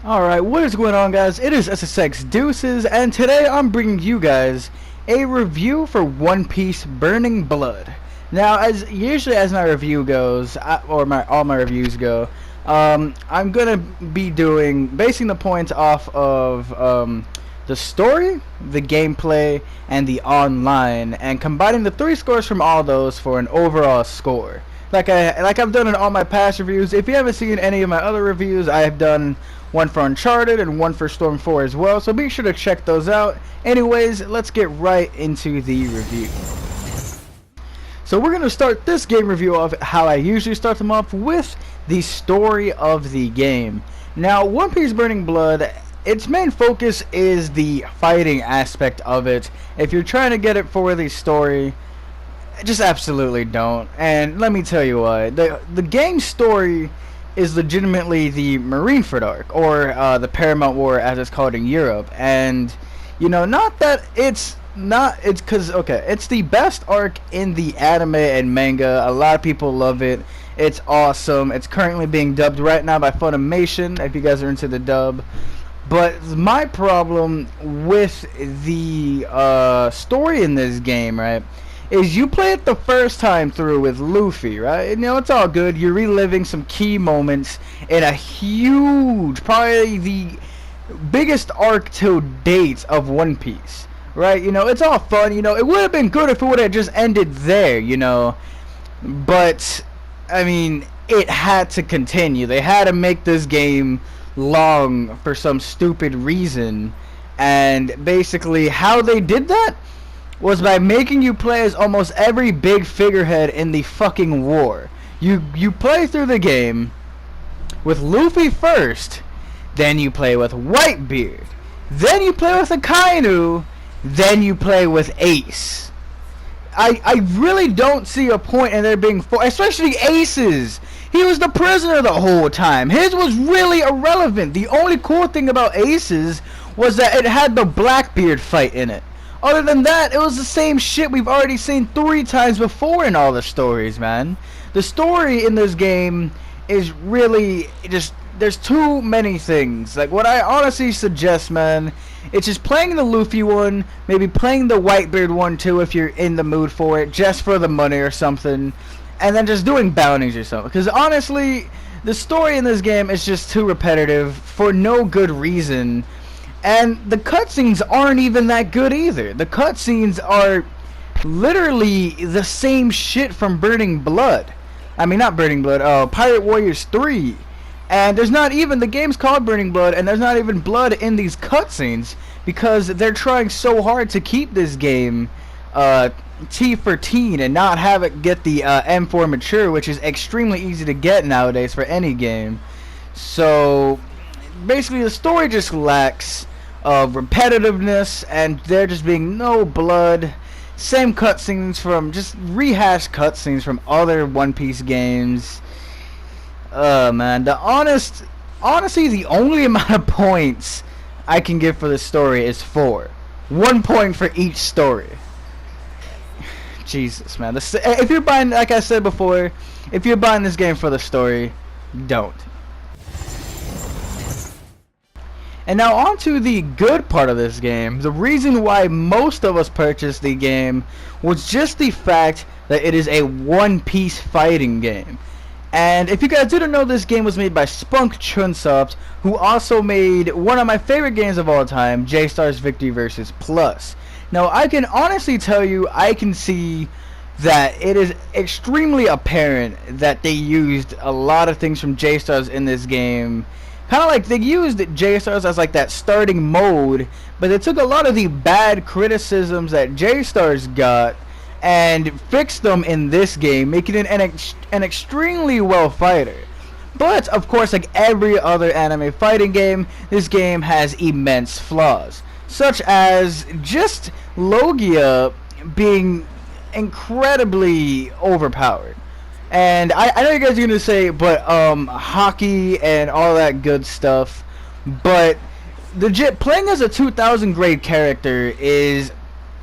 Alright, what is going on, guys? It is SSX Deuces, and today I'm bringing you guys a review for One Piece Burning Blood. Now, as usually as my review goes, all my reviews go, I'm gonna be basing the points off of the story, the gameplay, and the online, and combining the three scores from all those for an overall score. Like I've done in all my past reviews. If you haven't seen any of my other reviews, I have done one for Uncharted and one for Storm 4 as well, so be sure to check those out. Anyways, let's get right into the review. So we're going to start this game review off how I usually start them off, with the story of the game. Now, One Piece Burning Blood, its main focus is the fighting aspect of it. If you're trying to get it for the story, just absolutely don't. And let me tell you why. The game story is legitimately the Marineford arc, or the Paramount War as it's called in Europe. And you know, not that it's because it's the best arc in the anime and manga. A lot of people love it. It's awesome. It's currently being dubbed right now by Funimation, if you guys are into the dub. But my problem with the story in this game, right, is you play it the first time through with Luffy, right? You know, it's all good. You're reliving some key moments in a huge, probably the biggest arc to date of One Piece, right? You know, it's all fun. You know, it would have been good if it would have just ended there, you know. But, I mean, it had to continue. They had to make this game long for some stupid reason. And basically, how they did that was by making you play as almost every big figurehead in the fucking war. You play through the game with Luffy first, then you play with Whitebeard, then you play with Akainu, then you play with Ace. I really don't see a point in there being four, especially Ace's. He was the prisoner the whole time. His was really irrelevant. The only cool thing about Ace's was that it had the Blackbeard fight in it. Other than that, it was the same shit we've already seen 3 times before in all the stories, man. The story in this game is really just, there's too many things. Like, what I honestly suggest, man, it's just playing the Luffy one, maybe playing the Whitebeard one too if you're in the mood for it, just for the money or something, and then just doing bounties or something. Because honestly, the story in this game is just too repetitive for no good reason. And the cutscenes aren't even that good either. The cutscenes are literally the same shit from Burning Blood. I mean, not Burning Blood, Pirate Warriors 3. And there's not even, the game's called Burning Blood, and there's not even blood in these cutscenes, because they're trying so hard to keep this game T for teen and not have it get the M for mature, which is extremely easy to get nowadays for any game. So basically the story just lacks of repetitiveness, and there just being no blood. Same cutscenes from, just rehashed cutscenes from other One Piece games. Man, honestly, the only amount of points I can give for this story is 4. 1 point for each story. Jesus, man. If you're buying, like I said before, if you're buying this game for the story, don't. And now on to the good part of this game. The reason why most of us purchased the game was just the fact that it is a One Piece fighting game. And if you guys didn't know, this game was made by Spunk Chunsoft, who also made one of my favorite games of all time, J-Star's Victory vs. Plus. Now, I can honestly tell you, I can see that it is extremely apparent that they used a lot of things from J-Stars in this game. Kind of like they used J-Stars as like that starting mode, but they took a lot of the bad criticisms that J-Stars got and fixed them in this game, making it an extremely well fighter. But of course, like every other anime fighting game, this game has immense flaws, such as just Logia being incredibly overpowered. And I know you guys are gonna say, but hockey and all that good stuff, but legit, playing as a 2000 grade character is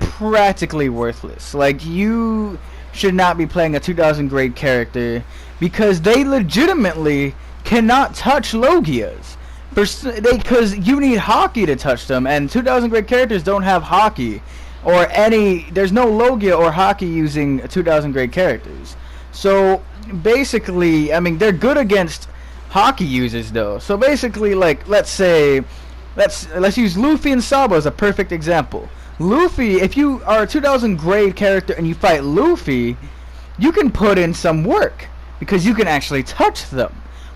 practically worthless. Like, you should not be playing a 2000 grade character, because they legitimately cannot touch Logias. Because you need hockey to touch them, and 2000 grade characters don't have hockey or any. There's no Logia or hockey using 2000 grade characters. So basically, I mean, they're good against hockey users though. So basically, like, let's say, let's use Luffy and Sabo as a perfect example. Luffy, if you are a 2000 grade character and you fight Luffy, you can put in some work because you can actually touch them.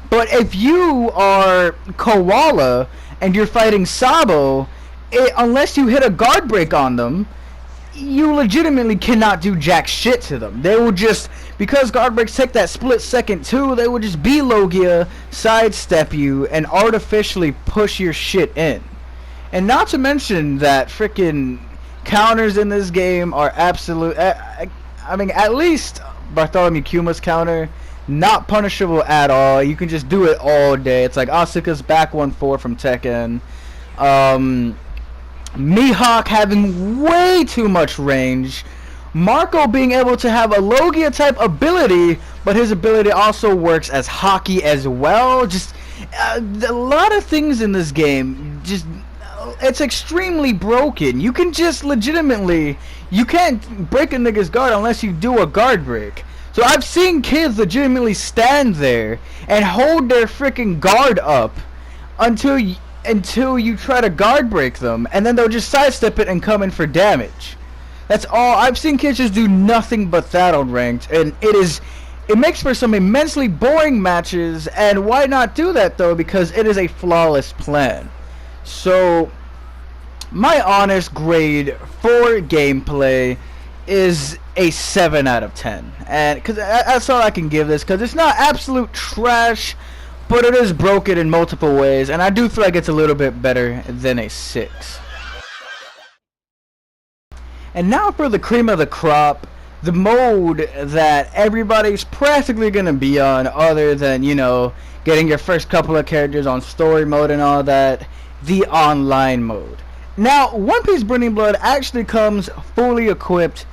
But if you are Koala and you're fighting Sabo, unless you hit a guard break on them, you legitimately cannot do jack shit to them. They will just, because guard breaks take that split second too, they will just be Logia, sidestep you, and artificially push your shit in. And not to mention that freaking counters in this game are absolute. I mean, at least Bartholomew Kuma's counter, not punishable at all. You can just do it all day. It's like Asuka's back 1-4 from Tekken. Mihawk having way too much range. Marco being able to have a Logia type ability, but his ability also works as hockey as well. Just a lot of things in this game. Just it's extremely broken. You can just legitimately, you can't break a nigga's guard unless you do a guard break. So I've seen kids legitimately stand there and hold their freaking guard up until you try to guard break them, and then they'll just sidestep it and come in for damage. That's all. I've seen kids just do nothing but that on ranked, and it makes for some immensely boring matches. And why not do that though? Because it is a flawless plan. So my honest grade for gameplay is a 7 out of 10, and because that's all I can give this, because it's not absolute trash, but it is broken in multiple ways, and I do feel like it's a little bit better than a 6. And now for the cream of the crop, the mode that everybody's practically gonna be on, other than, you know, getting your first couple of characters on story mode and all that, the online mode. Now, One Piece Burning Blood actually comes fully equipped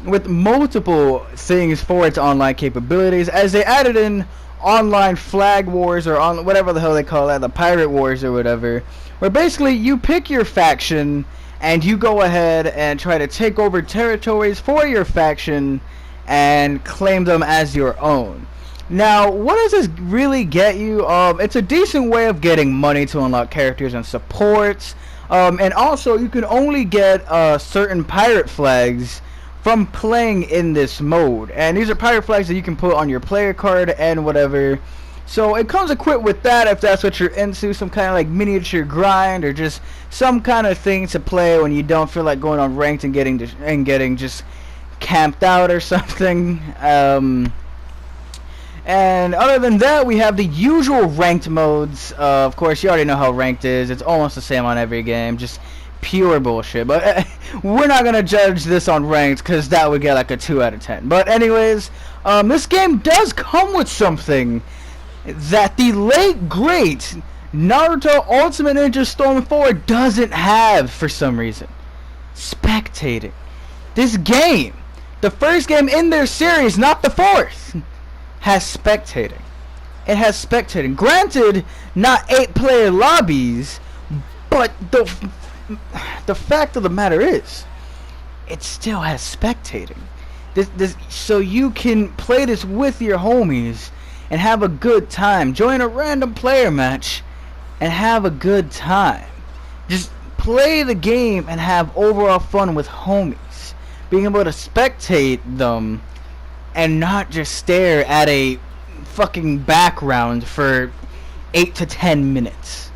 with multiple things for its online capabilities, as they added in online flag wars, or on whatever the hell they call that, the pirate wars or whatever, where basically you pick your faction and you go ahead and try to take over territories for your faction and claim them as your own. Now, what does this really get you? It's a decent way of getting money to unlock characters and supports, and also you can only get certain pirate flags from playing in this mode, and these are pirate flags that you can put on your player card and whatever. So it comes equipped with that if that's what you're into, some kind of like miniature grind, or just some kind of thing to play when you don't feel like going on ranked and getting just camped out or something. And other than that, we have the usual ranked modes. Of course, you already know how ranked is. It's almost the same on every game, just pure bullshit. But we're not gonna judge this on ranked, because that would get like a 2 out of 10. But anyways, this game does come with something that the late great Naruto Ultimate Ninja Storm 4 doesn't have for some reason: spectating. This game, the first game in their series, not the fourth, has spectating. It has spectating. Granted, not 8-player lobbies, but the fact of the matter is, it still has spectating. So you can play this with your homies and have a good time. Join a random player match and have a good time. Just play the game and have overall fun with homies. Being able to spectate them and not just stare at a fucking background for 8 to 10 minutes.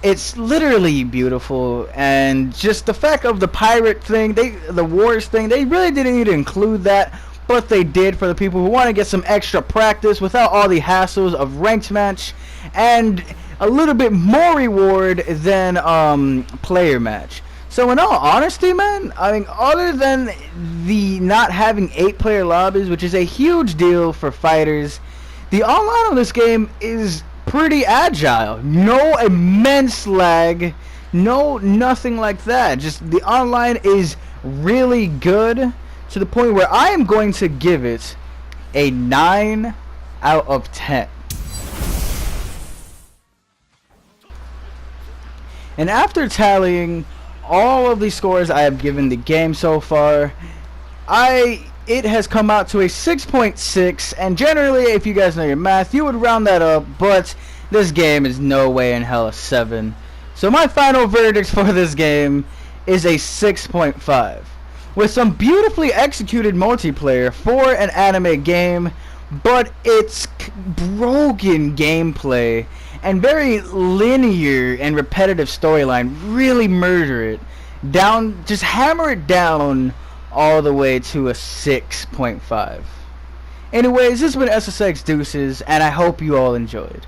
It's literally beautiful, and just the fact of the pirate thing, the wars thing, they really didn't need to include that, but they did for the people who want to get some extra practice without all the hassles of ranked match, and a little bit more reward than player match. So in all honesty, man, I mean, other than the not having 8-player lobbies, which is a huge deal for fighters, the online of this game is pretty agile. No immense lag, nothing like that. Just the online is really good, to the point where I am going to give it a 9 out of 10. And after tallying all of the scores I have given the game so far, it has come out to a 6.6, and generally, if you guys know your math, you would round that up, but this game is no way in hell a 7. So my final verdict for this game is a 6.5. With some beautifully executed multiplayer for an anime game, but its broken gameplay and very linear and repetitive storyline really murder it down, just hammer it down all the way to a 6.5. Anyways, this has been SSX Deuces, and I hope you all enjoyed.